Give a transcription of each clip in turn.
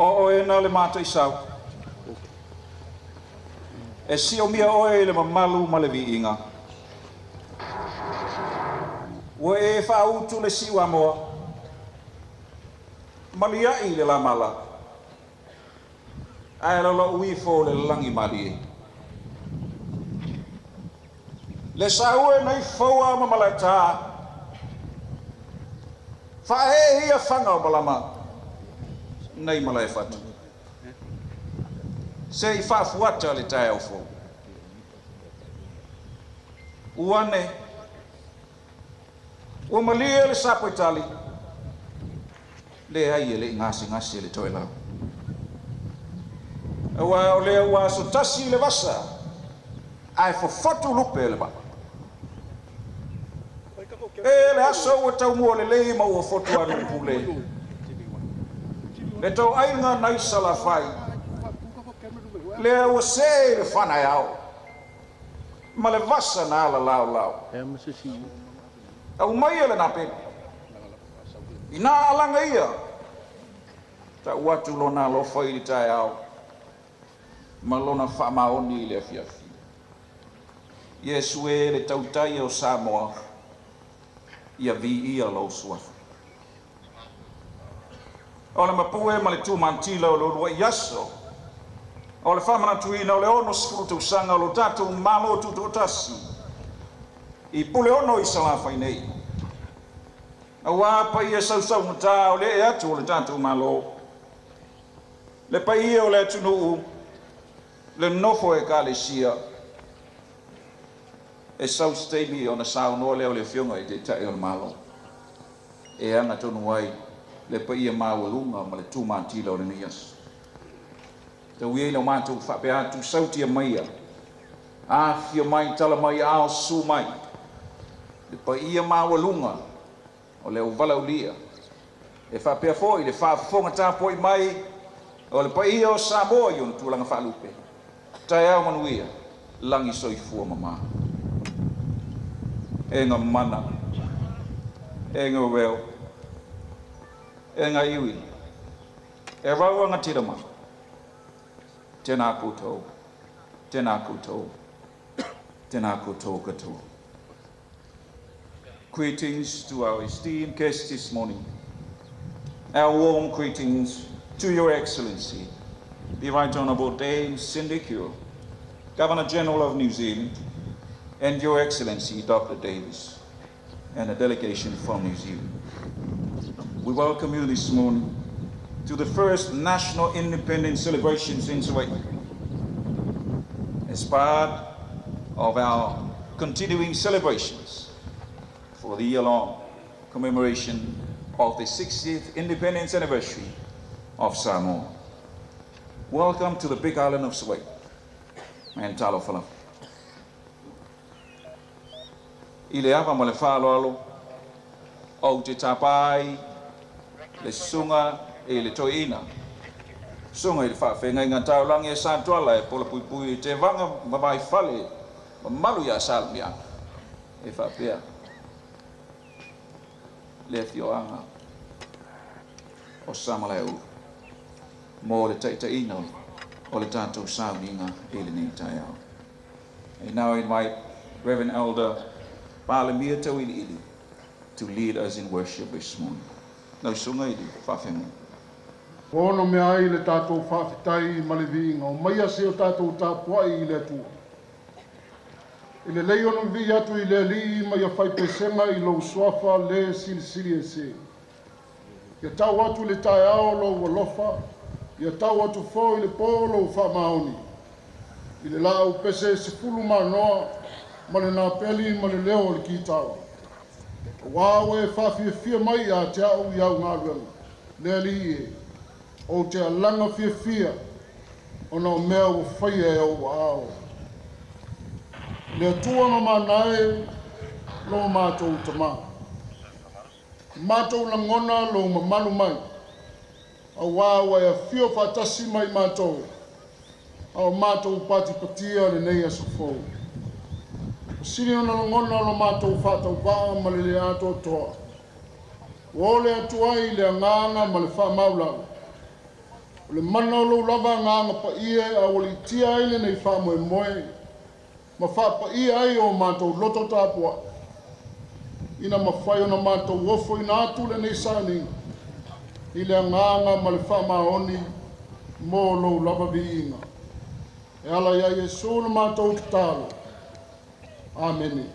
O e na le mātai sau. E si o mia oe le mamalu ma le vi inga. Ua e whautu le siwa moa. Maliai le la mala. Ai lalo ui fo le langi mali. Le saue nei faua ma malata. Whae hia whanga o malama. Nei malai fatu. Se I whaafuata le tae au fo. Uane. Ua malia le sapo Itali. Le hai le ngasi le toe lau. Ua o le ua so tasi le vasa. Ai fo fatu lupe le ba. E le aso ua tau mua le lei ma ua fotu anu pule. Le tau ainga nai salafai. Le ua se le whanai au. Ma le vasa na ala lau. Au mai le nape. Ina alanga ia. Ta watu lona lo fai li tai au. Ma lona wha maoni le afiafi. Yesu e le tautai o Samoa. Ia vi ia lo suafu. O le mapue ma le tūmantila o lo lua iaso. O le whamana tuina o le ono skrutu sanga o lo tatu malo tutu otasi. I pule ono I salafai nei. A wapa ia sau ngata o le e atu o le tatu malo. Le pa ia o le atunu le nofo e ka le sia. E sau steimi o na sao no le o le fionga I te tae o le malo. E anga tonu wai le pa ia mawalunga ma le tūmantila o le nias. Te uie ina mātou whape atu sautia maia. Afia mai tala mai ao su mai. Le pa ia mawalunga o le uvala ulia. E fa pea foi le fa fonga ta poi mai o le pa ia o Samoa yon tulanga fa lupe. Tai au manuia langi soifua mama. E ngā mana, e ngā weo, e ngā iwi, e raua ngā tirama. Tēnā koutou, tēnā koutou, tēnā koutou katoa. Greetings to our esteemed guests this morning. Our warm greetings to Your Excellency, the Right Honourable Dame Cindy Cure, Governor General of New Zealand, and Your Excellency Dr. Davis, and a delegation from New Zealand. We welcome you this morning to the first National Independence celebrations in Savaii, as part of our continuing celebrations for the year-long commemoration of the 60th Independence Anniversary of Samoa. Welcome to the Big Island of Savaii, and talo fala. I le ava ma le whāloalo, au te tapai, le sunga e le toina. Sunga i le whawhenga i ngā taulangi e sātuala e pola pui pui te vanga mawai whale, ma malu ia salmia, e whapea. Le fioanga o Samaleu, mō le taitaina o le tātou sauninga e le nei tai au. I now invite Reverend Elder Palemia Tawili to lead us in worship this morning. Now sunga ili whawhenga. Ono mea ai le tātou whawhitai ma le vinga, o mai ase o tātou tāpuai i le atua. I le lei ono vi atu i le li mai a whaipesenga i lo suafa le sili e se. Ia tau atu le tae ao lo walofa, ia tau atu fo i le polo o whamaoni. I le lau pese se fulu manoa, ma le nā peli ma le leo le ki tau. Wawe whawhiawhia mai a te au i au ngā ruanga. Le li e, o te alanga whiawhia, o nā mea o whaia e o ao. Le tuanga manae, lo mātou tama. Mātou langona lo mamalu mai. A wawe a whio whatasi mai mātou. A mātou pati patia le nei aso fōu. Siri ona ngona lo mātou whātau wā ma le ato toa. O le atuai le nganga ma le whamaulau. O le mana o lo lava nganga pa ie a o le tia ile nei whamoe moe. Ma whapa ie ai o mātou loto tāpua. Ina ma whai ona mātou wofo ina atu le nei sāni. I le nganga ma le whamaoni mō lo lava vi inga. E ala ia Yesu na mātou ki tālo. Amen.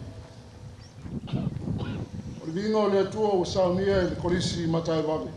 O le vinga o le atua o saunia e le korisi matai wawe.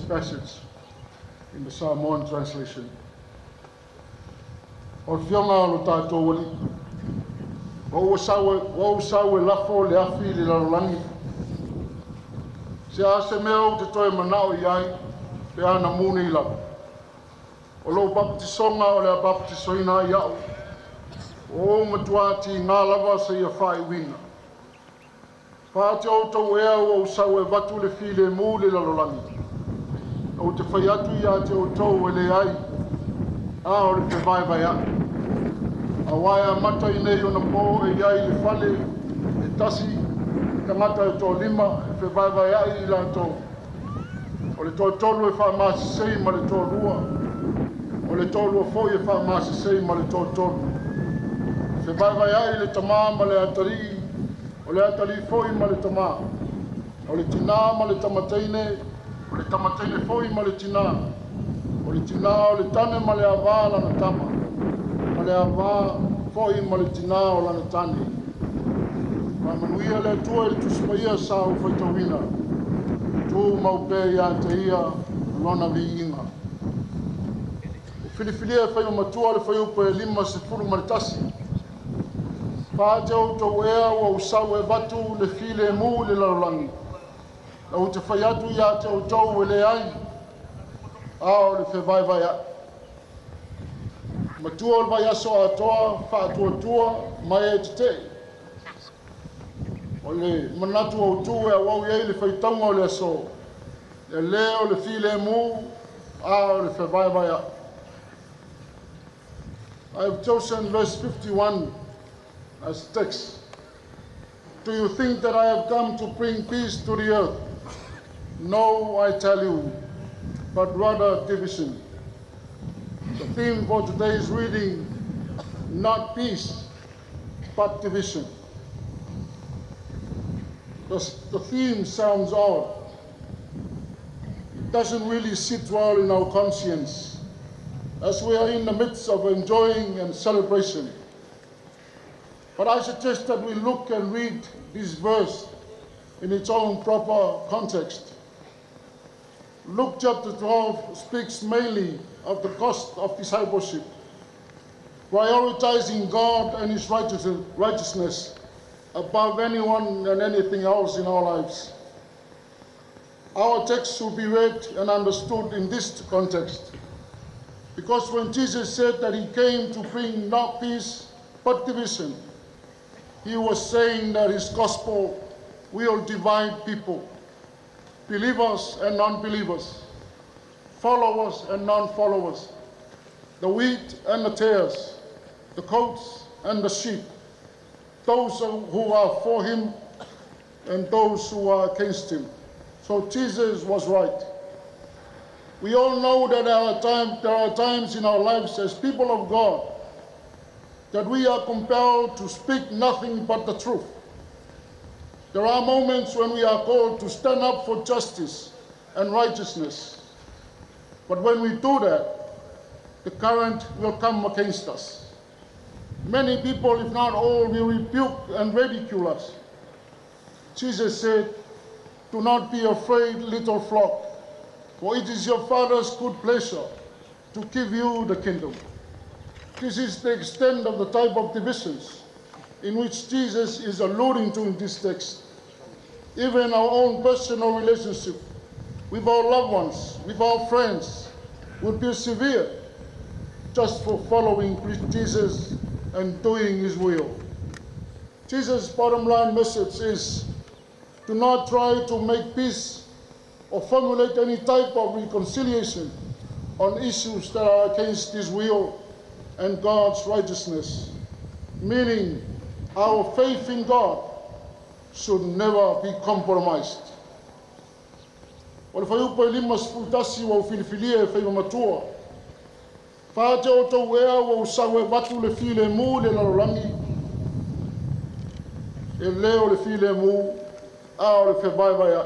passage in the Samoan translation. O fionga lo tātou wali. Wau sawe lafo le afi le larolangi. Se ase mea te toe manao iai, pe ana mune i lau. O lo baptisonga o le baptisoina iau. O matuati ngā lava se ia whai wina. Pāte o tau ea o sawe batu le fi le mū le larolangi. O te whai atu ia te o tau e le ai. A o le te vai vai a. A waia mata i nei o na pō e iai le whale, e tasi, tangata e tō lima, e whe vai vai ai i la tō. O le tō tolu e wha māsi sei ma le tō rua. O le tō rua fōi e wha māsi sei ma le tō tolu. Whe vai vai ai le tamā ma le atari, o le atari fōi ma le tamā. O le tina ma le tamateine, o le tamateine fōi ma le tina. O le tina o le tane ma le awā lana tama. Ma le awā fōi ma le tina o lana tane. Ma manuia le tua i tusmaia sa o whaitawina. Tu maupe ia te ia lona vi inga. O whiliwhilia e whai matua le whai upe 5 ma le tasi. Pāte o tau ea o usau e batu le file e mū le larolangi. Na o te whai atu ia te o tau e le ai. A o le whe vai vai a. Matua o le vai aso a toa, whaatua tua, mai e te te. O le manatu o tu e awau iei le whaitaunga o le aso. Le leo le file e mū, a o le whe vai vai a. I have chosen verse 51 as text. Do you think that I have come to bring peace to the earth? No, I tell you, but rather division. The theme for today's reading, not peace, but division. The theme sounds odd. It doesn't really sit well in our conscience, as we are in the midst of enjoying and celebration. But I suggest that we look and read this verse in its own proper context. Luke chapter 12 speaks mainly of the cost of discipleship, prioritizing God and His righteousness above anyone and anything else in our lives. Our text should be read and understood in this context, because when Jesus said that He came to bring not peace but division, He was saying that His gospel will divide people, believers and non-believers, followers and non-followers, the wheat and the tares, the goats and the sheep, those who are for Him and those who are against Him. So Jesus was right. We all know that there are times in our lives as people of God that we are compelled to speak nothing but the truth. There are moments when we are called to stand up for justice and righteousness. But when we do that, the current will come against us. Many people, if not all, will rebuke and ridicule us. Jesus said, "Do not be afraid, little flock, for it is your Father's good pleasure to give you the kingdom." This is the extent of the type of divisions in which Jesus is alluding to in this text. Even our own personal relationship with our loved ones, with our friends, would be severe just for following Jesus and doing His will. Jesus' bottom line message is, do not try to make peace or formulate any type of reconciliation on issues that are against His will and God's righteousness, meaning our faith in God should never be compromised. O le whai upa I 5 wa whiliwhilia e whai matua. Whāte o tau ea wa usau e watu le while mū le larolangi. E leo le while mū, a o le whewai vai a.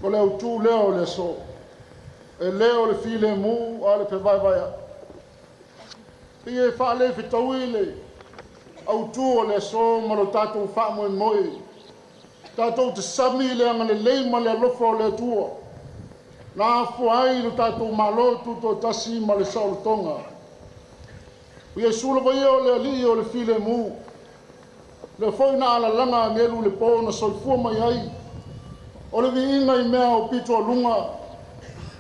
O leo tū leo le so. E leo le while mū, a le whewai vai a. Pia e whaale whitau i le. Au tū o le so maro tātou whaamoe moe. Tātou te sami le anga le leima le alofa o le atua. Nā fuai lo tātou malo tuto tasi ma le saolotonga. Ia sula vai o le ali o le file mu. Le foi na ala langa ngelu le po na soifua mai ai. O le viinga I mea o pito alunga.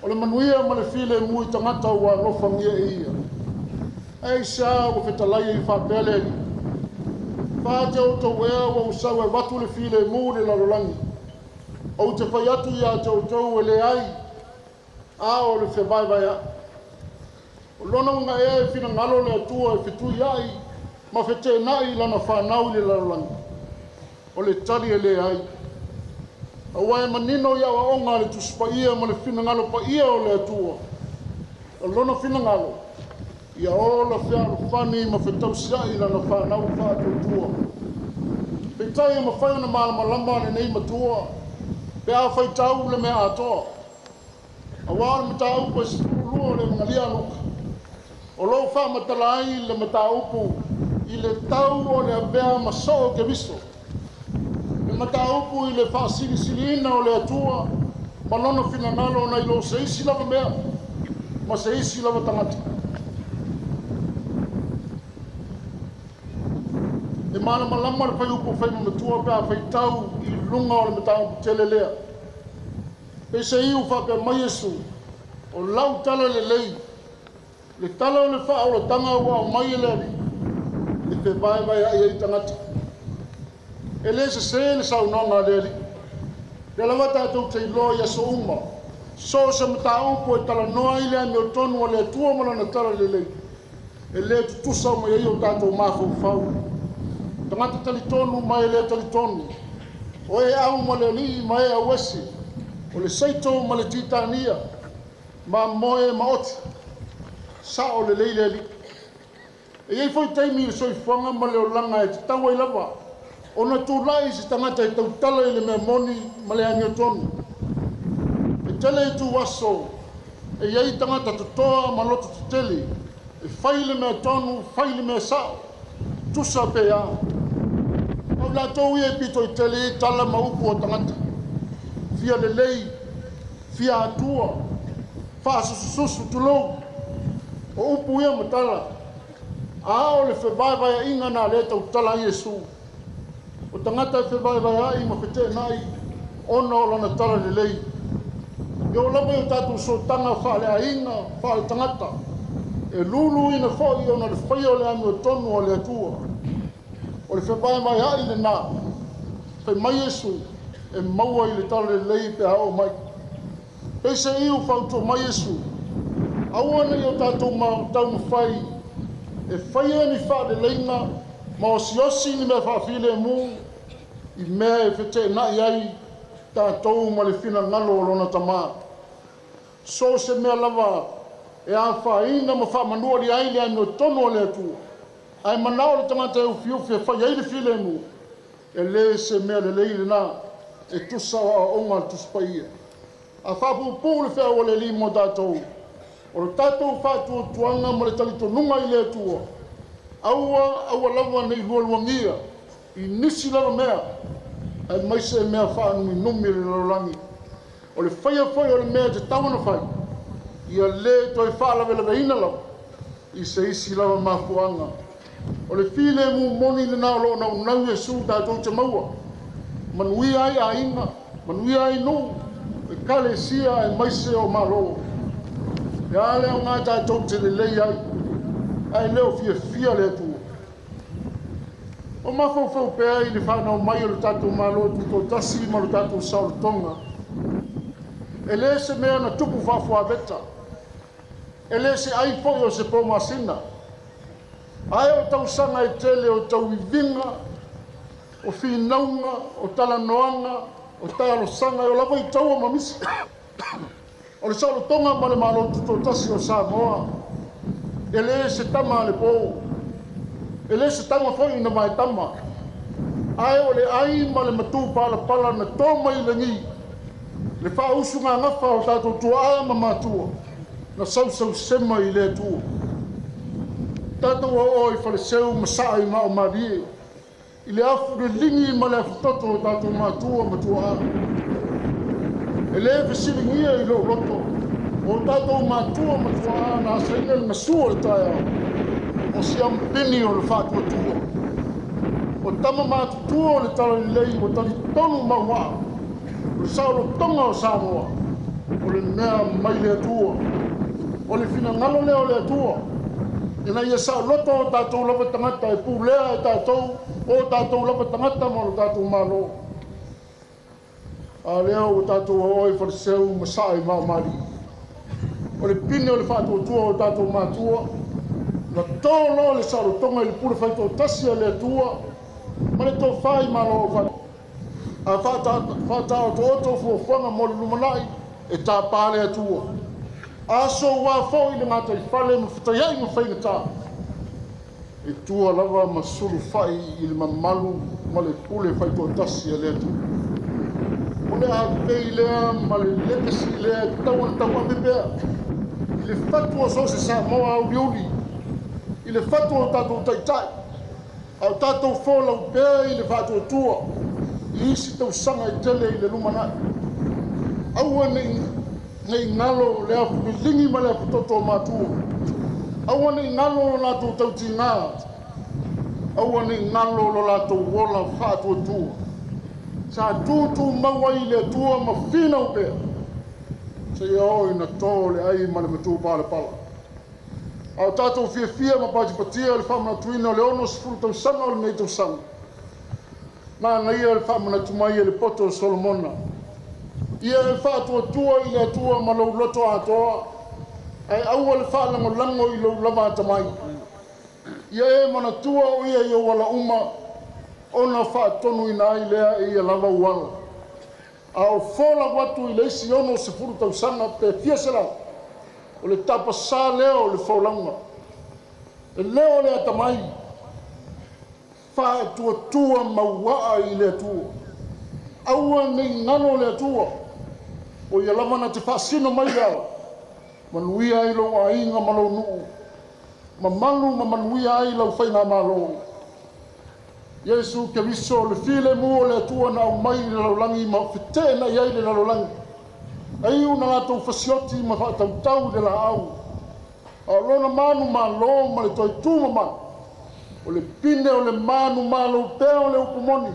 O le manuia ma le file mu I tangata ua alofa ngia ia. Ei sa o fetalai I whapele ni. Whāte o tau ea wa usau e watu le file mu le lalolangi. O te whai atu ia tau le ai. A o le whewaiwai a. O lona unga e whina ngalo le atua e whitu iai. Ma whete nai lana whanau le lalolangi. O le tari e le ai. A wai manino ia wa onga le tuspa ia ma le whina ngalo pa ia o le atua. O lona whina ngalo. Ia o la whiaro whani ma whetau siai lana whanau whātua. Petai ma whaiona malama ne nei matua. Pe a whaitau le mea atoa. A wāra mata upu e sifurulua le mangalia luka. O lou wha matalai le mata upu I le tau o le abea masao ke viso. Le mata upu I le wha silisilina o le atua. Malona whina ngalo na ilo se isi lava mea. Ma se isi lava tangata. E malama lama le whai upu whai mamatua pēa whai tau I lunga o le mata upu tele lea. Pe se iu whapea mai Yesu, o lau tala le lei, le tala o le wha o le tanga ua o mai le le pe vai a iei tangati. E le se le saunanga le li. Le lawa tātou te iloa ia so uma, so se mata upo e tala noa I le ame o tonu o le atua mana na tala le lei. E le tutusa o mai ei o tātou mafau fau. Tangata tali tonu mai le tali tonu. O e au ma le li mai a wesi. O le saito ma le titania, ma moe ma oti, sa o le leile li. E iei foi teimi le soifuanga ma le o langa e te taua I lava. O na tūlai si tangata I tautala I le mea moni ma le angi o tonu. E tele I tu waso, e iei tangata tutoa ma loto tuteli. E fai le mea tonu, fai le mea sao, tusa pe a. Au la tau I pito I tele I tala ma upu o tangata. Fia le lei, fia atua, wha susu tulou, o upu ia matala. A o le whewaiwai a inga nā le tau tala Yesu. O tangata e whewaiwai a I ma whetē nai, ona o lana tala le lei. E o lapa i o tātou so tanga wha le a inga, wha le tangata. E lulu ina whoi o na le whai o le ami o tonu o le atua. O le whewaiwai a I le nā, whai mai Yesu, e maua I le tala le lei pe hao mai. Pei se iu whautua mai Yesu. Aua nei o tātou tau mawhai. E whaia ni wha le leina, ma o siosi ni mea whawhile mu, I mea e whete nai ai, tātou ma le whina ngalo o lona tamā. So se mea lava, e a whaina ma whamanua li ai le ai no tono o le atua. Ai manao le tangata e ufiufi e whaia I le while mu. E le se mea le leile nā. E tusa o onga tuspa ia. A whapupu le whea o le li mo tātou. O le tātou whātua tuanga mo le talito nunga I le atua. Aua lawa nei lualuangia. I nisi lava mea. Ai maise e mea whaanumi numi le lalangi. O le whaia whai o le mea te tawana whai. Ia le toi whaalawe lawa ina lau. I se isi lava mafuanga. O le while mu moni le nao lo na unau Yesu tātou te maua. Manui ai a inga, manui ai no, e kale sia e maise o malo. E a leo ngā tātou te le lei ai leo fia le atua. O mawhau pēa I le whanau mai o le tātou malo tuto tasi ma le tātou saolotonga. E le se mea na tupu whawhua veta. E le se ai poi o se pōmasina. Ai o tau sanga e tele o tau I vinga, o whinaunga, o talanoanga, o talosanga, o lava I taua mamisi. O le saolotonga ma le malo tuto tasi o Samoa. E le se tama le pō. E le se tama foi na mai tama. Ai o le ai ma le matu pala na toma I le ngi. Le wha usunga ngafa o tātou tua ma matua. Na sau sema I le tua. Tātou o I whale seu masai ma o marie. I le afu le lingi ma le aftoto o tātou mātua matua. E le fesilingia I lo loto. O tātou mātua matua na saina na sua le taia. O siam pini o le whātua tua. O tama mātutua o le tala ni lei o tali tonu maua. O sauro tonga o Samoa. O le mea mai le atua. O le fina ngalo leo le atua. Ina ia sa loto o tātou lapa tangata e pūlea e tātou o tātou lapa tangata mo o tātou malo. A leo o tātou oi whariseu masai maumari. O le pine o le whātua tua o tātou mātua. Na tōlo le saro tonga I le pule whaito tasia le atua. Ma le tō whai malo o whai. A whata o tō oto fuawhanga mo le lumanai e tā pāle atua. Aso wā fōi le ngātai whale ma whataiai ma whainga tā. E tua lava ma suru whai I le mamalu ma le pule whaito tasia le atua. O le hawhei lea ma le lekasi lea taua pepea. I le whatua so se Samoa au liuli. I le whatua o tātou taitai. Au tātou whōlau pēa I le whatua tua. I isi tau sanga I tele I le lumanai. Aua nei ngalo le afu lingi ma le afu toto mātua. Aua nei ngalo lo lātou tau tingā. Aua nei ngalo lo lātou wola whatua tua. Sa tūtū maua I le tua ma whinau pēa. Se ia oi na tō le ai ma le matū pāle pala. Au tātou fia ma pātipatia le whamana tuina le ono sifuru tau sanga o le nei tau sanga. Nā na ia le whamana tumai le poto o Solomona. Ia le whātua tua I le atua ma lau loto atoa. Ai aua le whālango lango I lau lava atamai. Ia e mana tua o ia I o wala uma. Ona whaatonu I nai lea I ia lava uala. A o whola watu I le isi ono sifuru tau sanga pe fiasela. O le tapa sā leo le whaulanga. E leo le atamai. Whātua tua mauaa I le atua. Aua nei ngano le atua. O ia lamana te whaasino mai ao. Manuia ai lau a inga malo nuu. Ma malu ma manuia ai lau whainga malo. Yesu ke viso le file mua le atua na au mai le laulangi ma white na iai le laulangi. Ai una ngātou whasioti ma whaatautau le la au. A lona manu ma lo ma le toi tūma ma. O le pine o le manu ma lo pea o le upumoni.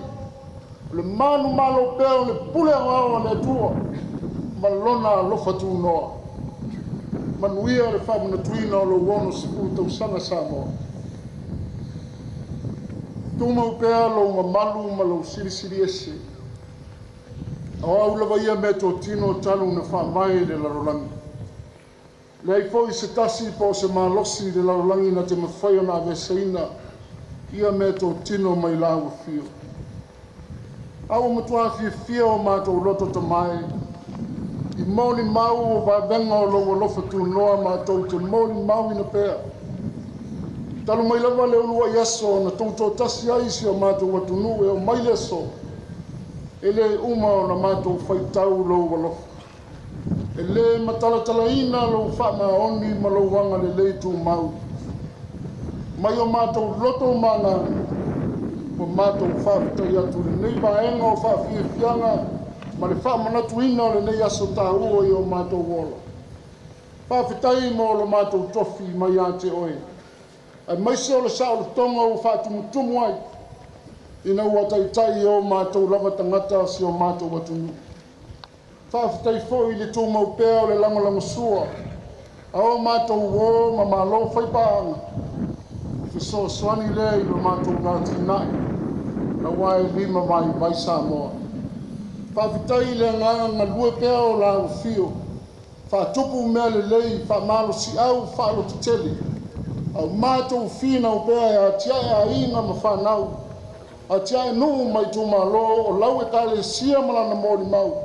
O le manu ma lo pea o le pule o le atua. Ma lona lofa tu noa. Manuia le whamana tuina o lo wono sipuru tau sanga Samoa. Tuma upea lo mamalu ma lo siri ese. O au lava ia me tō tino talu na whamai le larolangi. Le ai fo I se tasi po se malosi le larolangi na te mawhai o na vesaina. Ia me tō tino mai lau fio. Au matua fia o mātou loto ta mai. I mauni mau o wabenga o lo lofa tu noa mātou te mauni mau ina pēa. Talu mai lava le ulua yaso na tō tasi aisi o mātou watunu e o mai leso. E le uma o na mātou whaitau lo walofa. E le matalatalaina lo whama oni ma lo wanga le leitu mau. Mai o mātou loto mana o mātou whaafitai atu le nei vaenga o whaafiafianga ma le whaamanatuina o le nei aso tāua I o mātou wola. Whaafitai mo lo mātou tofi mai a te oe. Ai maise o le sao le tonga o whaatumutumu ai. Ina ua taitai o mātou lava tangata si o mātou watunu. Whaafitai fo I le tō maupea o le langolango sua. A o mātou wō ma malo whaipaanga. So swani le I lo mātou ngāti nai. Na wai lima mai Samoa. Whaafitai le ngā lue pea o la fio. Whaatupu mea le lei, whaamalo si au, whaalo te tele. Au mātou whina o pea e a tiae a inga ma whanau. A tiae nuu mai tū malo o lau e kale sia malana mori mau.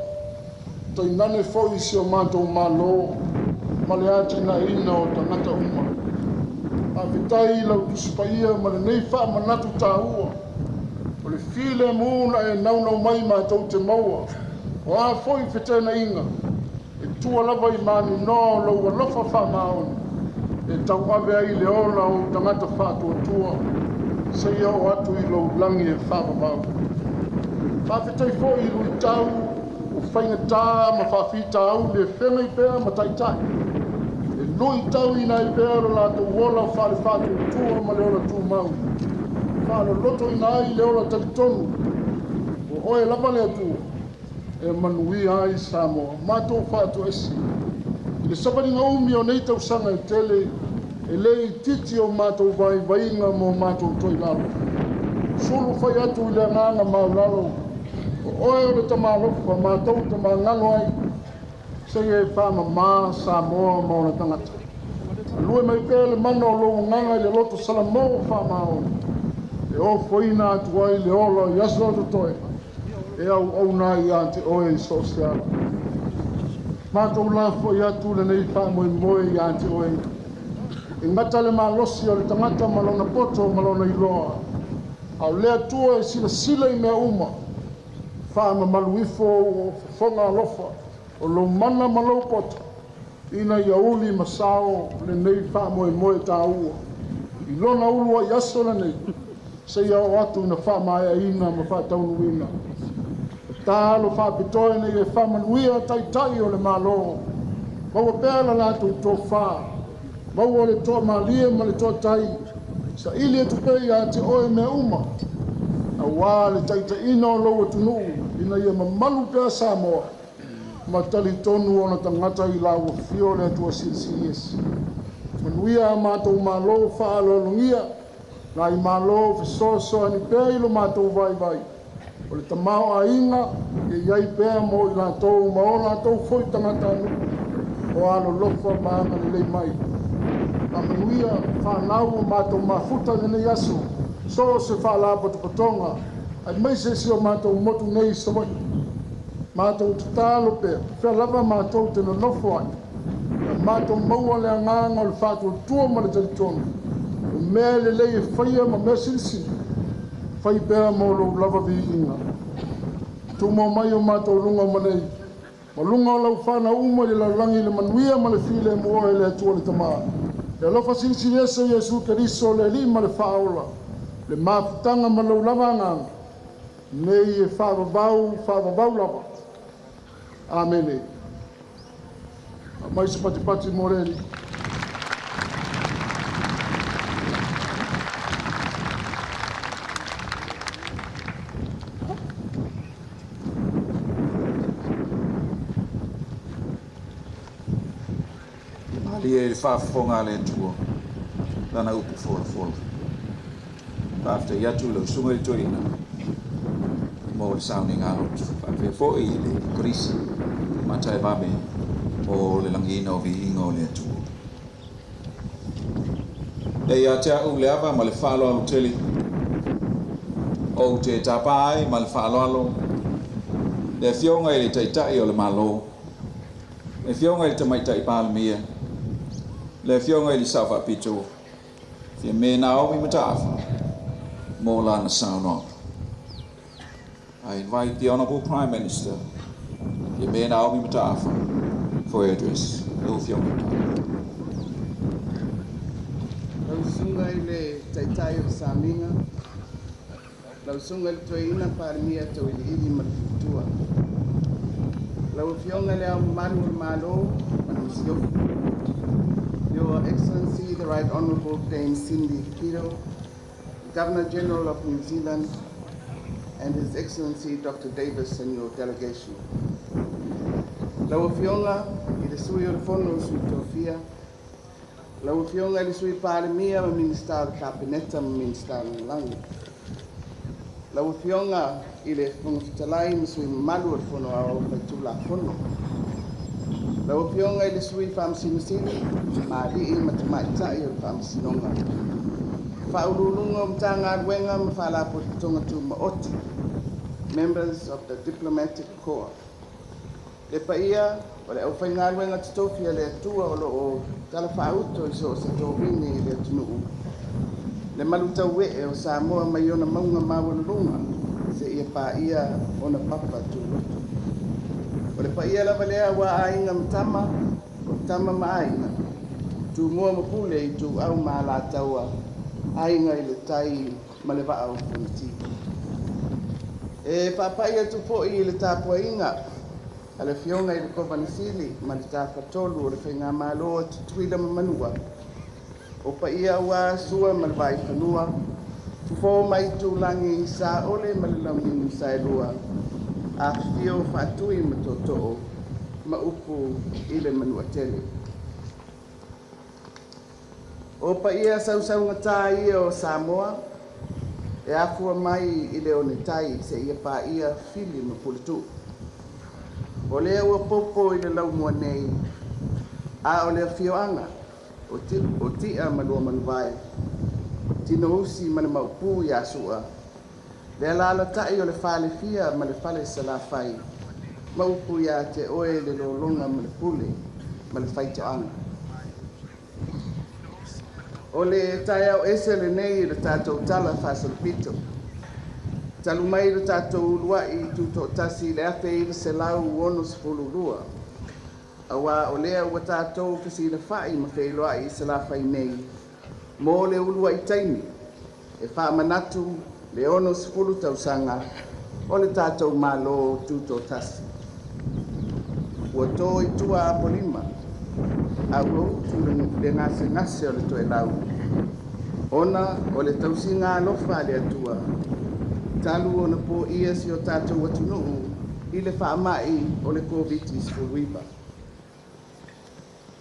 Tai nane foi si o mātou malo. Ma le ati na ina o tangata uma. Whaafitai lau tusipaia ma le nei wha manatu tāua. O le file mūna e naunau mai mātou te maua. O a foi whetena inga. E tua lava I mani no lau alofa wha maoni. E tau ave ai le ola o tangata whātua tua. se ia o atu I lo langi e whāpapau. Whawhitai fo I lui tau o whaingatā ma whawhita au le whenga I pēr ma taitai. E lui tau I nai pēr o lātou wola whare whātou tua ma le ora tū mau. Whāna loto I nai le ora talitonu. O oe lava le atua. E manui ai Samoa. Mātou whātou esi. I le saparinga umi o nei tau sanga I tele. E lei titi o mātou vai vainga mo mātou toi lalo. Sulu whai atu I le nganga mau lalo. O oe o le tamalofa mātou te mangalo ai. Se e whama mā Samoa mo na tangata. Lue mai pēle mana o lou nganga I le loto salamo whama o. E o whaina atu ai le ola I aso atu toi. E au nai ante oe I sosiala. Mātou la whai atu le nei whama I moe I ante oe. E ngata le malosi o le tangata malona poto malona iloa. Au lea tua e sila I mea uma. Whaama maluifo o whonga alofa. O lo mana malau poto. Ina ia uli masao le nei whaamo e moe tā ua. I lona ulua I aso le nei. Se ia o atu na whaama ea ina ma whaataunu ina. Tā alo whaapitoe nei e whaamanuia tai o le malo. Maua pēla lātou tō whaa. Maua le tō malia ma le tō tai. Sa ili e tupei a te oe mea uma. A wā le taita ina o lau atunu. Ina ia mamalu pēa Samoa. Ma tali tonu o na tangata I lawa fio le atua CCS. Manuia mātou mālo whaalolongia. Na I mālo fisoso ani pēa ilo mātou vai. O le tamao a inga, e iai pēa mo I lātou ma o lātou foi tangata anu. O alo lofa maanga ni lei mai. Ma manuia whanau o mātou mafuta nene yaso. So se whala patopatonga. Ai mai se si o mātou motu nei Savaii. Mātou tutalo pēr, whea lava mātou tena nofo ai. Mātou maua le anganga o le whātua tua ma le talitonu. O mea le lei e whaia ma mea sirisiri. Whai pēra mo lo lava vi inga. Tu mo mai o mātou lunga manei. Ma lunga o lau whana uma le laulangi le manuia ma le while mua e le atua le tamaa. Le alofa sirisiri esa Iesu Keriso le li ma le whaola. Le māputanga ma lau lava anganga. Nei e whaavavau lava. Amen. Mais pati moreni. Ali e whaafonga le tua. Lana upu fola. After yatu lo sunga I toina. Mo sounding out. After fo I le krisi. Matai babe o le langina o vihinga o le atua. E ia te au le ava ma le whaalo alu tele. O te tapai ma le whaalo alu. Le fionga I le taitai o le malo. Le fionga I le tamaitai pāle mea. Le fionga I le sawa pito. Fia me Naomi Mataafa. Mo lana sound on. I invite the Honourable Prime Minister, the Mayor Naomi Mataafa, for her address. Lausunga I le taitai o Saminga. Lausunga I toina parimia to ili malfutua. Laufionga le au manu malo manusio. Your Excellency, the Right Honourable Dame Cindy Kido, Governor General of New Zealand, and His Excellency Dr. Davis and your delegation. Lauafionga I le sui o le fono sui tofia. Lauafionga I le sui palemia ma minister kabineta ma minister langi. Lauafionga I le fungitalai ma sui malu o le fono ao paitula fono. Lauafionga I le sui famsinisini ma li I matamaitai o le famsinonga. Faululunga mtanga wenga mfala potonga tu maoti. Members of the diplomatic corps. Le paia o le aufenga wenga tofia le tua o talafauto so se tobini le tunu. Le maluta we o Samoa mai ona maunga mawalunga se ia paia ona papa tu. O le paia la valea wa ainga mtama o tama maaina. Tu mua mapule I tu au mala taua. ainga i le tai ma le va'a o funiti. E papai atu po i le tapuainga a le fionga i le kovanisili ma le tafatolu o le whainga malo atu tuila mamanua. O pa ia ua sua ma le vai whanua, tufo mai tūlangi sa ole ma le laumini sa e lua, a fio whatui ma tōtoo ma upu i le manua tele. O pa ia sausaunga tā ia o Samoa, e afua mai i le one tai se ia pa ia fili ma pulitu. O lea ua popo i le laumua nei, a o lea fioanga, o tia ma lua manuvae, tino usi ma le maupu i asua, lea lala tai o le fale fia ma le fale salafai, maupu ia te oe le lolonga ma le pule, ma le faitoanga. O le tai au ese le nei le tātou tala whasalpito. Talu mai le tātou ulua i tuto tasi le afe i le selau ono sepulurua. Awa o lea ua tātou kasi le whai ma whailoa i salafai nei. Mō le ulua i taimi, e wha manatu le ono sepulu tausanga o le tātou malo tuto tasi. Ua tō i tua apolima. Au tu le ngase o le toe lau. Ona o le tausinga alofa le atua. Talu o na po ia si o tātou atunuu i le whaamai o le COVID-19.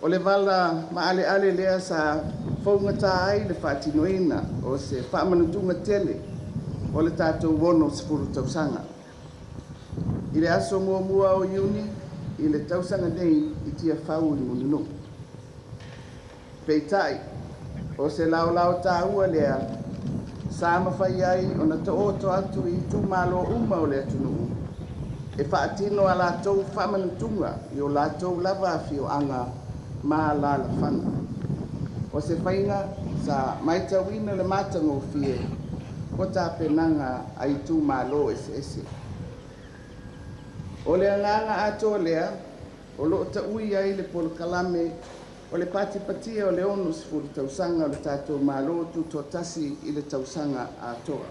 O le vala maale ale lea sa whaungata ai le whaatinoina o se whaamanutunga tele o le tātou wono sepuru tausanga. I le aso mua o iuni i le tausanga nei i tia whau i mununu. Peitai, o se lao tā ua lea, sa mawhai ai o na tōto atu i tū malo uma o lea tunu. E whaatino a lātou whamanutunga i o lātou lava fio anga mā lala whana. O se whainga sa maitawina le mātango fie, o tā penanga ai tū malo ese. O lea nganga ato lea, o loo ta ui ai le polo kalame, o le patia o le ono sifuru tausanga o le tātou malo tuto tasi i le tausanga atoa.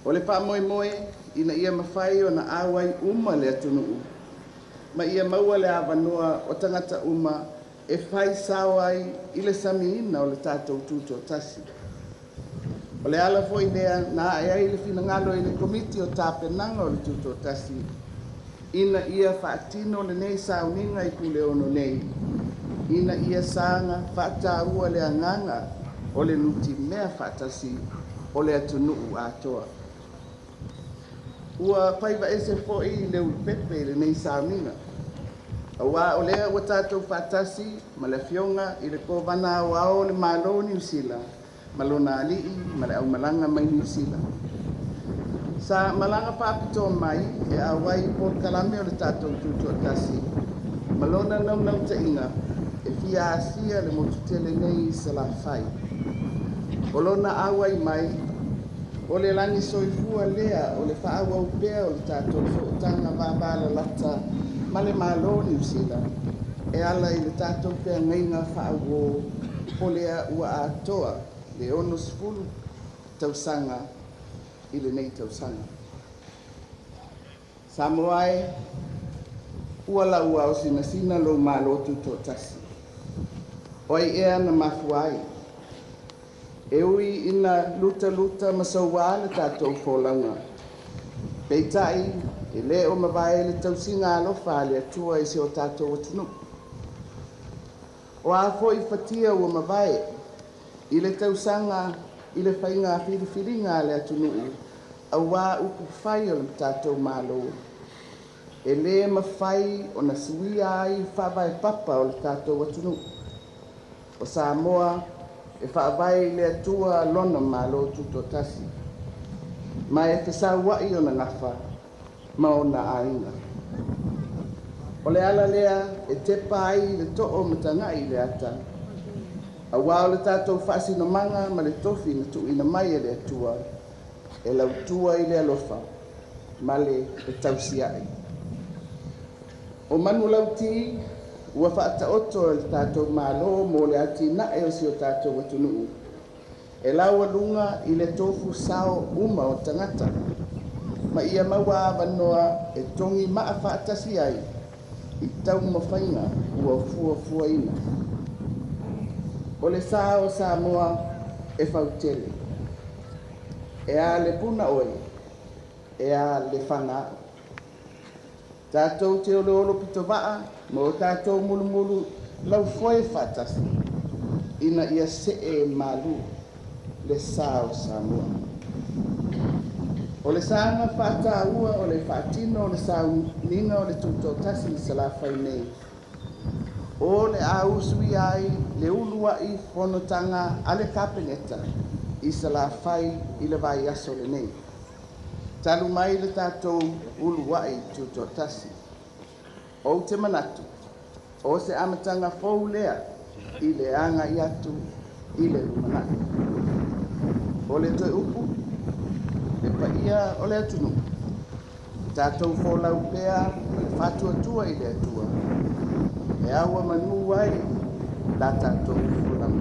O le pā moe ina ia mawhai o na awai uma le atunuu. Ma ia maua le awanoa o tangata uma e whai sawai i le samiina o le tātou tuto tasi. O le ala foi lea na e ai le finangalo i le komiti o tāpenanga o le tuto tasi. Ina ia whaatino le nei sauninga i kule ono nei. Ina ia sanga whata ua le anganga o le nuti mea whatasi o le atunuu atoa. Ua paiva ese fo i le upepe le nei sauninga. Awa o lea ua tātou whatasi ma le fionga i le kovana o ao le malo New Zealand, malona alii ma le au malanga mai New Zealand. Sa malanga papito mai e awai por kalame o le tātou tutua tasi. Malona nau te inga e fia asia le motutele nei salafai. O lona awai mai o le langi soifua lea o le whaawa upea o le tātou whaotanga wabala lata ma le malo New Zealand. E ala i le tātou pea ngainga whaawo o lea ua atoa le ono sepulu tausanga i le nei tausanga. Samoai, ua la ua o sina lo malo tuto tasi. Oi ea na mafuai. E ui ina luta masauwa le tātou fōlanga. Peitai, e le o mawai le tausinga alofa le atua i se o tātou atunu. O a fo i fatia ua mawai, i le tausanga i le whainga whiriwhiringa le atunuu, a wā uku whai o le tātou malo. E le mawhai o na suia ai whawai papa o le tātou atunuu. O Samoa, e whaawai le atua lona malo tuto tasi. Ma e whesau wai o na ngafa, ma o na ainga. O le ala lea, e tepa ai le to'o matangai le ata. A wā o le tātou whaasi no manga ma le tofi na tu ina mai e le atua, e lau tua i le alofa, ma le tausiai. O manu lau ti, ua whaata oto le tātou malo mo le ati na e o si o tātou atunuu. E lau alunga I le tofu sao uma o tangata. Ma ia maua avanoa e tongi maa whaatasi ai I tau mawhainga ua fua ina. O le saa o Samoa e whautele. E a le puna oi, e a le whanga. Tātou te olo pito waa, mo tātou mulu lau foe whatasi. Ina ia se e malu le saa o Samoa. O le saanga whata ua, o le whatino, o le saa ninga, o le tutotasi I sala whai nei. O le ausui ai, le ulua I whanotanga ale kapeneta I sala whai I le vai aso le nei. Talu mai le tātou ulua I tutotasi. O te manatu, o se amatanga fau lea I le anga I atu I le manatu. O le toi upu, le paia o le atunu. Tātou wholau pea, le whatua tua I le atua. E aua manu ai, la tātou wholau.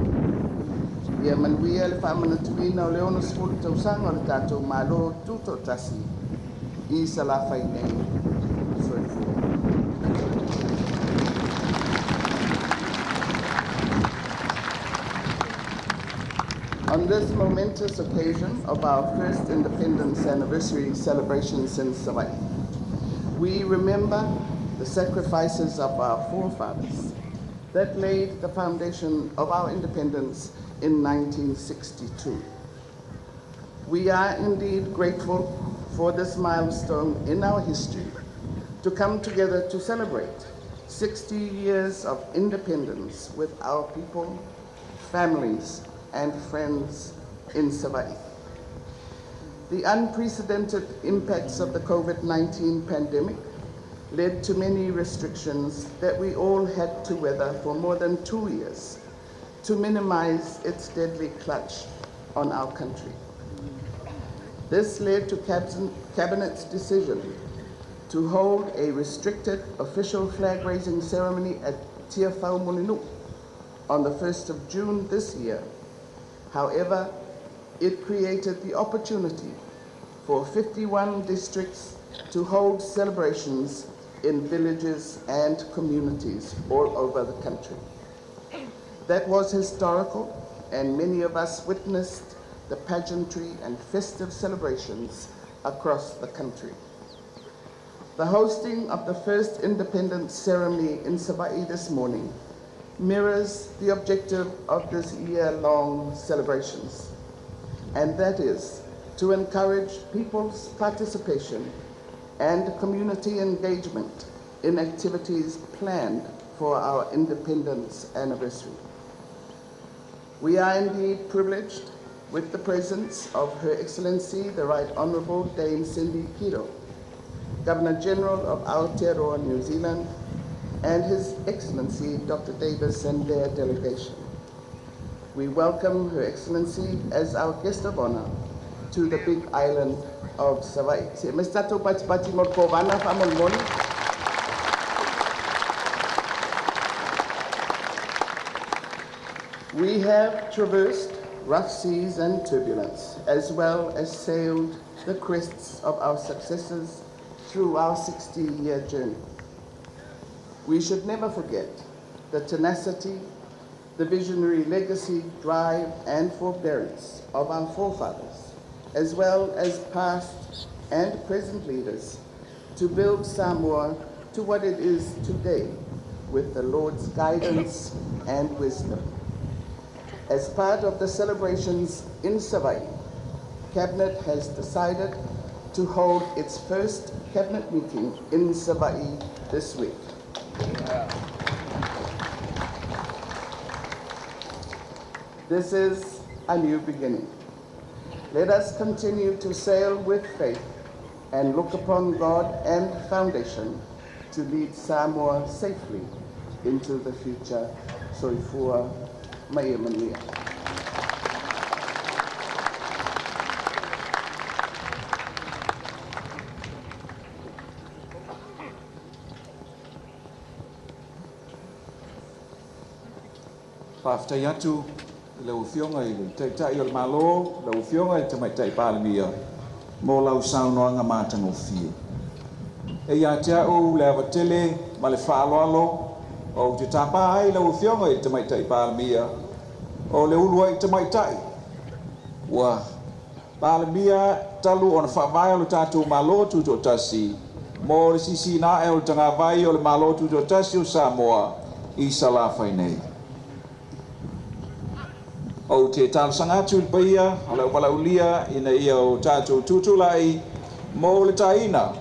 Ia manuia le whamanatuina o le ono sifuru tausanga o le tātou malo tuto tasi. I sa la whai nei, soifua. On this momentous occasion of our first independence anniversary celebrations in Savaii, we remember the sacrifices of our forefathers that laid the foundation of our independence in 1962. We are indeed grateful for this milestone in our history to come together to celebrate 60 years of independence with our people, families, and friends in Savaii. The unprecedented impacts of the COVID-19 pandemic led to many restrictions that we all had to weather for more than 2 years to minimize its deadly clutch on our country. This led to Cabinet's decision to hold a restricted official flag-raising ceremony at Tia Whau Molinu on the 1st of June this year. However, it created the opportunity for 51 districts to hold celebrations in villages and communities all over the country. That was historical, and many of us witnessed the pageantry and festive celebrations across the country. The hosting of the first independence ceremony in Savaii this morning mirrors the objective of this year-long celebrations, and that is to encourage people's participation and community engagement in activities planned for our independence anniversary. We are indeed privileged with the presence of Her Excellency, the Right Honourable Dame Cindy Kiro, Governor General of Aotearoa, New Zealand, and His Excellency Dr. Davis and their delegation. We welcome Her Excellency as our guest of honor to the big island of Savaii. We have traversed rough seas and turbulence, as well as sailed the crests of our successes through our 60-year journey. We should never forget the tenacity, the visionary legacy, drive, and forbearance of our forefathers, as well as past and present leaders, to build Samoa to what it is today with the Lord's guidance and wisdom. As part of the celebrations in Savaii, Cabinet has decided to hold its first Cabinet meeting in Savaii this week. This is a new beginning. Let us continue to sail with faith and look upon God and Foundation to lead Samoa safely into the future. Soifua Maia. Whaftai atu le ufionga i tai o le malo le ufionga i te mai tai palemia mo lau saunoanga matangofia e ia te au le avatele ma le whaaloalo o te tapa ai le ufionga i te mai tai palemia o le ulua i te mai tai ua palemia talu ona whaavai o le tātou malo tuto tasi mo le sisi na e o le tangawai o le malo tuto tasi o Samoa i salafai nei o te tālasanga atu i paia o le walaulia ina ia o tātou tutulai mo le taina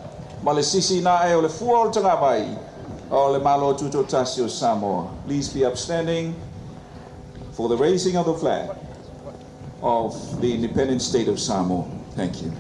ma le sisi na e o le fua o le tangawai o le malo tuto tasi o Samoa. Please be upstanding for the raising of the flag of the independent state of Samoa. Thank you.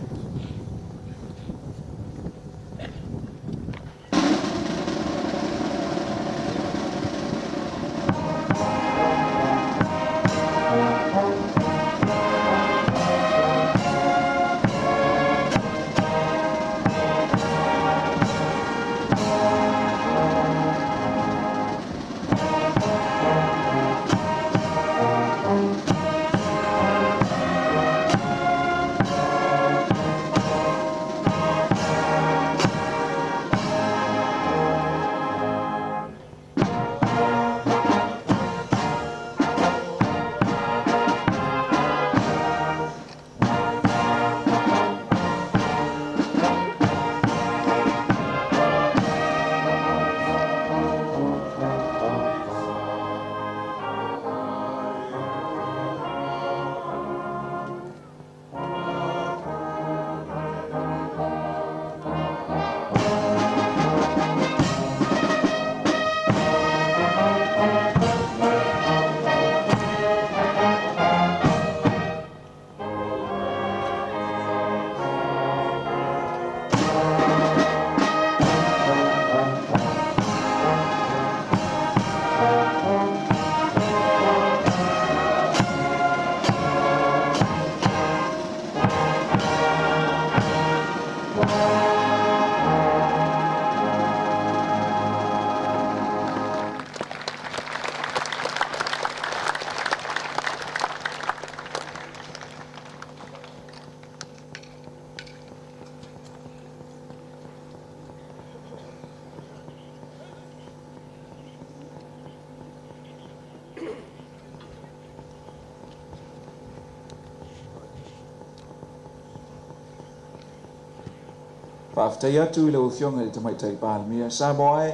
Whaafitai atu I le ufionga I te maitai palemia. Samoa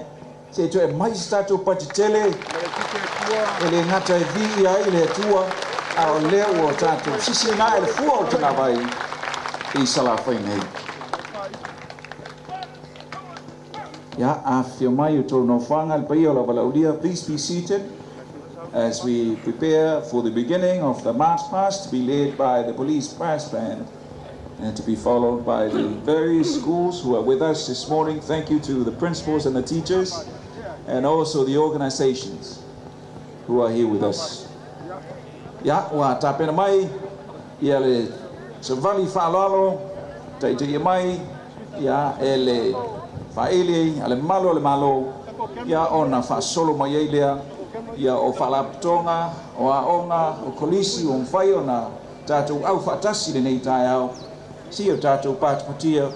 se tu e mai statu patitele e le ngata e vi ai le atua a o leo o tatu. Sisi na e le fua o tana vai I salafai nei. Ya a fio mai o tō no whanga le pai o la walaulia. Please be seated as we prepare for the beginning of the march past to be led by the police brass band. And to be followed by the various schools who are with us this morning. Thank you to the principals and the teachers, and also the organizations who are here with us. Ya, wa tapena mai, ia le Savaii whaalalo, taitei mai, ia ele whaele, ale malo, ia ona whaasolo mai eilea, ia o whalaputonga, o aonga, o kolisi, o mwhai ona tātou au whaatasi le nei tai au. Si o tātou pātupatia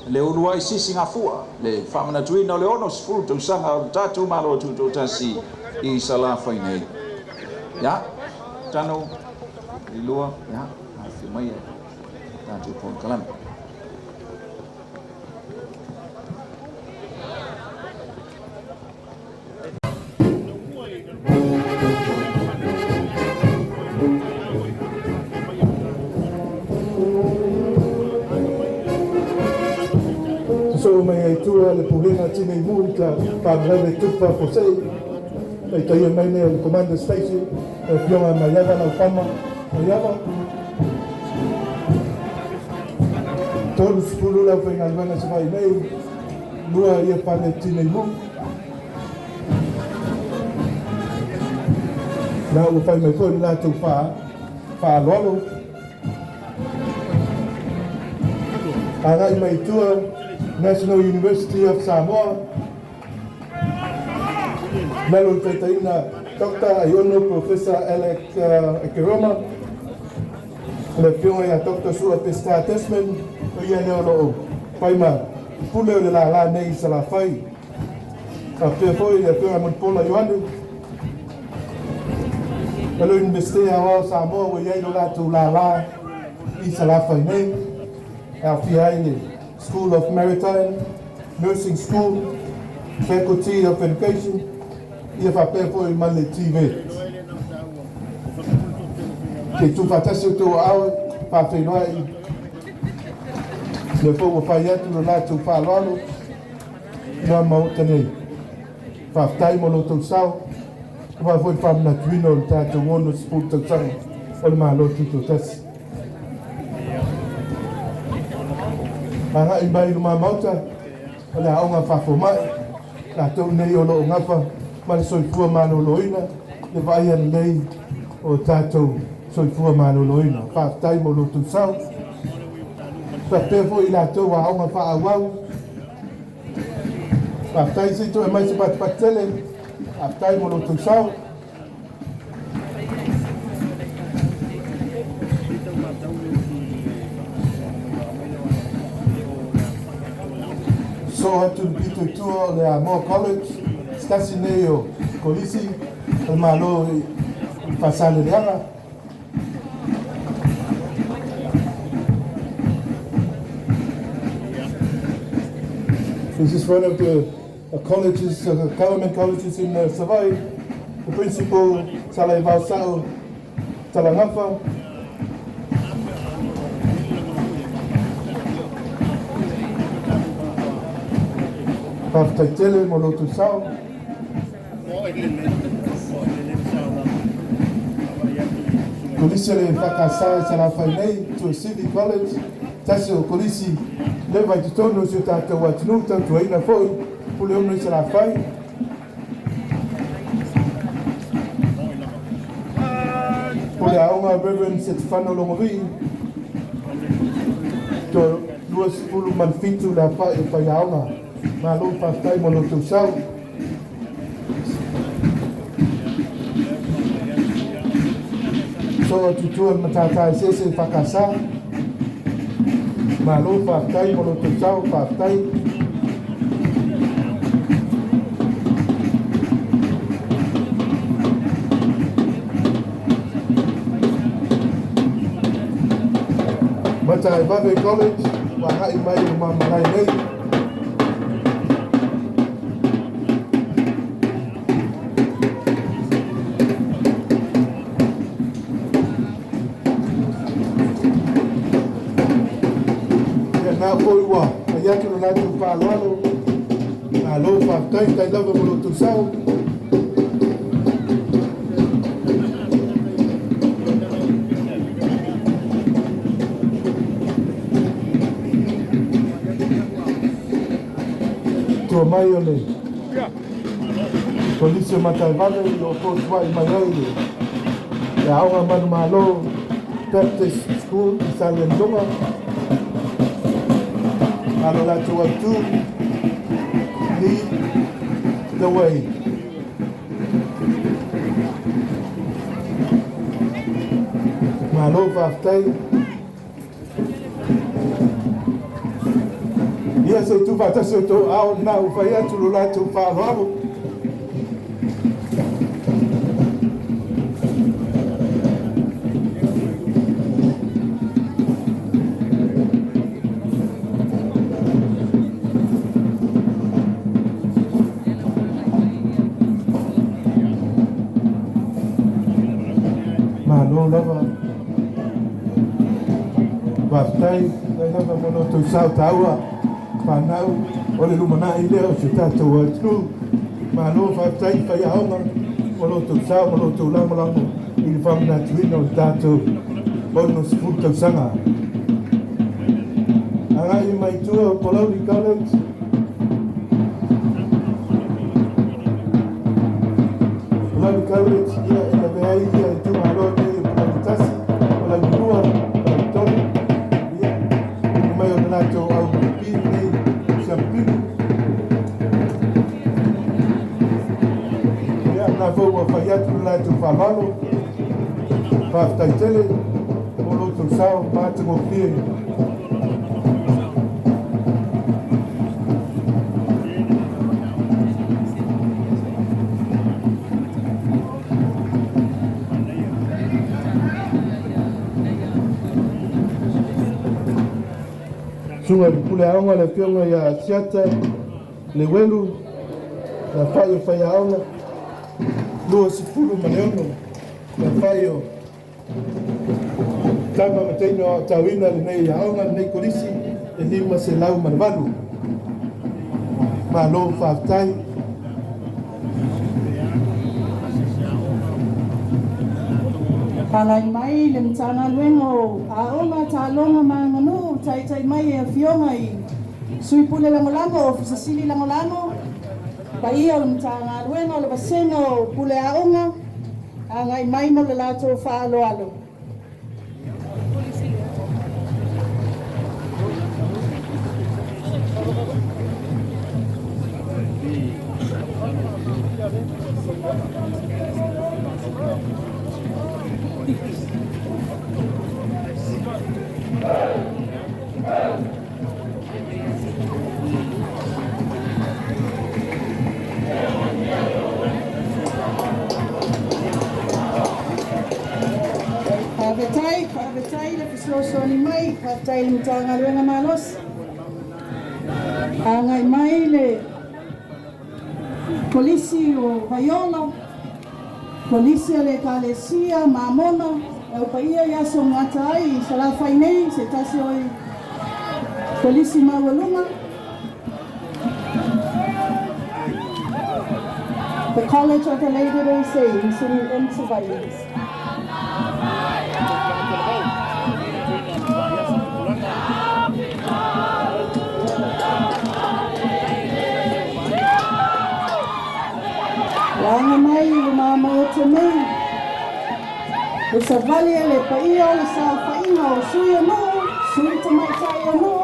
le unua I sisi ngā fua le whamanatuina o le ono sifuru tau sanga o tātou malo tūtou tasi I salafai nei. Ya, tano, I lua, ya, hawhi mai tātou pōn kalami. So mai ai tua le pulenga tine I multa pa breve tupa posei ai tai mai ne le command station e fiona mai ava na fama mai ava tolu spulu la fenga lwana se mai nei lua ia pa ne tine mu na o fai mai ko la tu fa lolo ara mai tua National University of Samoa. Melo taitaina Dr. Ayono Professor Alec Ekeroma, le pionga ya Dr. Sua Pesta Tesman, o ia leo loo, paima, pule o le la nei Salafai, a pefoi le pionga Monpola Ioanu, alo investea o Samoa o ia ilo latu la i Salafai nei, a fiai School of Maritime, Nursing School, Faculty of Education, ia whapefoi male TV. Ke tu fatasi o tō au, whawhenua i le fōua whai atu no lātou whāloalo, noa mauta nei. Whawhtai mo lo tau sau, whawhoi whamna tuino o tātou ono sport tau sanga, o le mahalo tuto tasi. Anga i mai luma mauta, o le aonga whawho mai, tātou nei o lo ngafa, ma le soifua mano loina, le vai an nei o tātou soifua mano loina. Whaftai mo lo tu sau. Whapefo i lātou a aonga whaawau. Whaftai si tu e mai se patele. Whaftai mo lo tu sau. So hatu pito tua le a Moore College. Stasi nei o kolisi. El malo i pasale de aga. This is one of the colleges, government colleges in Savaii. The principal, Salelologa, Talangafa. Paftaitele, Molotu Sao. Kolisi le whakasā Salafai nei to a city college. Tasi o kolisi le vai te tono si o tātou atinu, tātou aina fōi, pule ono i Salafai. Pule aonga Reverend Setifano Longovi, to luas pulu manfitu la whai aonga, ma lo whaftai mono tau sau. So tutua matatai sese whakasā, ma lo whaftai mono tau sau, whaftai. Matai Babe College, wahai mai umamalai nei. Nā poi wa, a yatu na nātu whāloalo, nā lo whaftai, tai lawa mono tu sau. Tua mai o nei. Polisi o Matai Vale, o Kōtua i mai aile. E aonga manu malo, Baptist School i Salelologa. Alo lātou atu, lead the way. Malo whaftai. Ia se tu whatasi o tō ao nā uwhai atu lo lātou whāroaro. Lava whaftai, nei lava mono tau sau taua, whanau, o le lumanai leo se tātou atunu, malo whaftai whai aonga, mono tau sau, mono tau lamalamo, i le whamina tuina o tātou, ono sifutau sanga. Arai mai tua o Polauri College, Polauri College, ia e la vea ia e tu malo nei tasi, o la minua, o la toni, ia, i mai o na nato au pini nei, champini. Ia, na fau a whai atu whāmalo, whāwhitai tele, o loto sao, mātango pie. Sunga pule aonga le fionga ya siata, le welu, na whaio whai aonga, lua sifuru maneono, na whaio tama mateino o tauina le nei aonga, le nei korisi, e lima se lau manawalu. Ma lo whaftai, Palai mai le mtana luengo aonga talonga manganu tai mai e fionga I sui pule langolango o fisasili langolango pa ia le mtana luengo le basengo pule aonga angai mai mo le lato fa alo alo. Whavetai le fisoso ni mai, whavetai le mtanga luenga malos. Angai mai le polisi o Vaiolo, polisi le Kalesia, Mamona, e paia yaso ngata ai, sala whainei, se tasi oi polisi mawalunga. The College of the Labour Day Saints in Savaii. Langa mai le mama o te mei. Le Savaii le paia le sa whainga o sui anō, sui te maitai anō,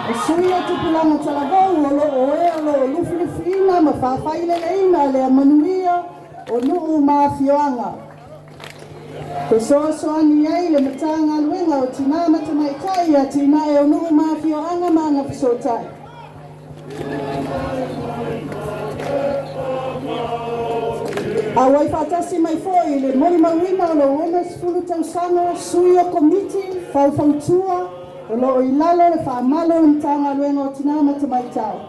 o sui o te pulanga talavau o lo oe o lo lufilifina ma whawhai le leina le amanuia o nuu mawhioanga. Ko soasoani ai le matanga luenga o tina matamaitai a tina e o nuu mawhioanga ma ngā whasotai. A wai whatasi mai foi le mori mawina o lo wenas fulu tausanga sui o komiti whautua o lo ilalo le whaamalo le mtanga luenga o tina matamaitau.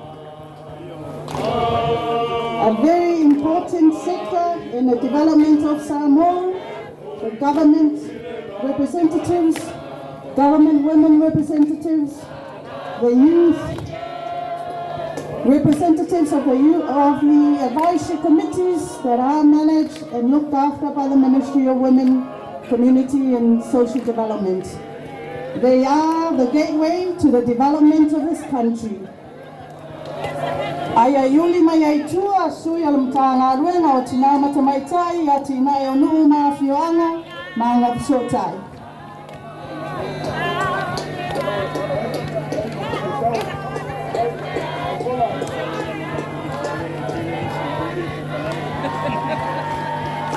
A very important sector in the development of Samoa, the government representatives, government women representatives, the youth, representatives of the advisory committees that are managed and looked after by the Ministry of Women, Community and Social Development. They are the gateway to the development of this country. Ai yuli mai ai tua sui al mtanga ruenga o tina matamaitai a tina e o nuu mawhioanga ma ngā pisotai.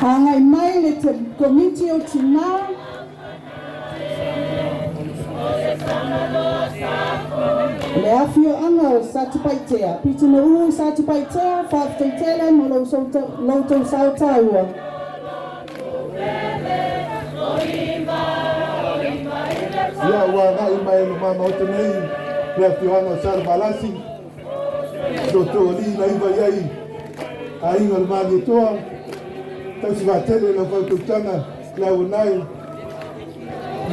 Hangai mai le te komiti o tina le awhioanga o Satupaitea. Pita na uu Satupaitea, whawhtaitele mo loutou saotaua. Ia ua ngai mai no mama o te nei, le awhioanga o Sarabalasi, loto o li na iwa iai, a inga le mani toa, tausi watele na whaututanga, la unai,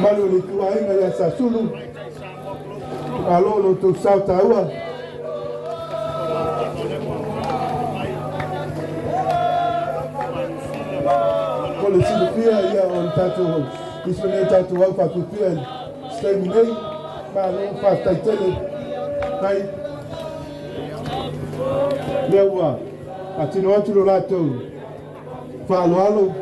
malu le tua inga ia Sasulu, alolo tu saotaua. Ko le silupia ia o le tatou ismene tatou au whakupia stemi nei, ma lo whaftaitele kai lea ua atino atu lo latou whaaloalo.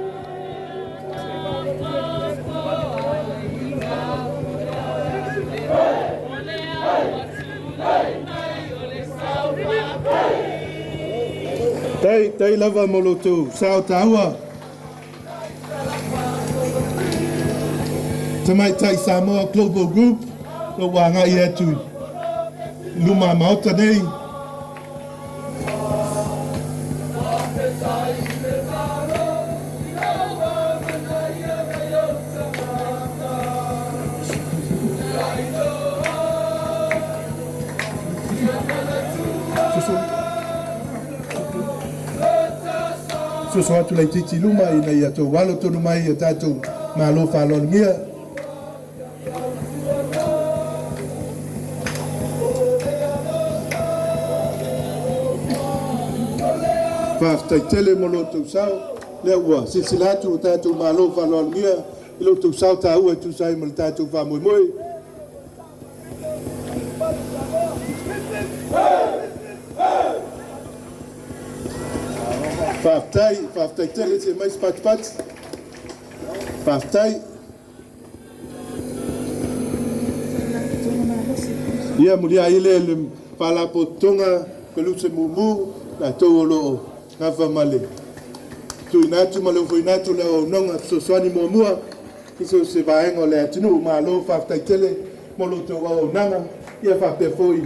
Tei lava mo lotou saotaua Tamaitai Samoa Global Group, lo wanga i atu luma maota nei. So atu lai titi luma i nei atu walo tonu mai i tātou malo whalolngia. Whaftai tele mo lo tau sao, lea ua silsilatu o tātou malo whalolngia, i lo tau sao tā ua tu sai mo le tātou whamoe moe. Whaftai tele se mais pat. Whaftai. Ia mulia ile le whalapo tonga peluse mumu la tau o loo ngawa male. Tui natu malo fui natu le o nonga so swani mua iso se vaenga le atinu ma lo whaftai tele mo lo tau o nanga ia whaftai foi.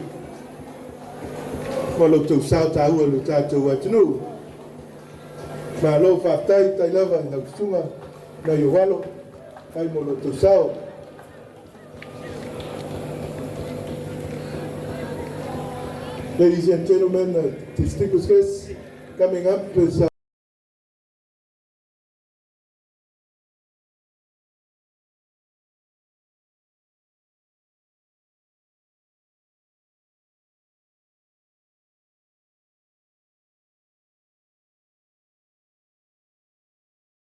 Mo lo tau sao ta ua lo tātou atinu. Ma lo whaftai tai lava na kusunga na iowalo ai mo lo tau sao. Ladies and gentlemen, distinguished guests, coming up is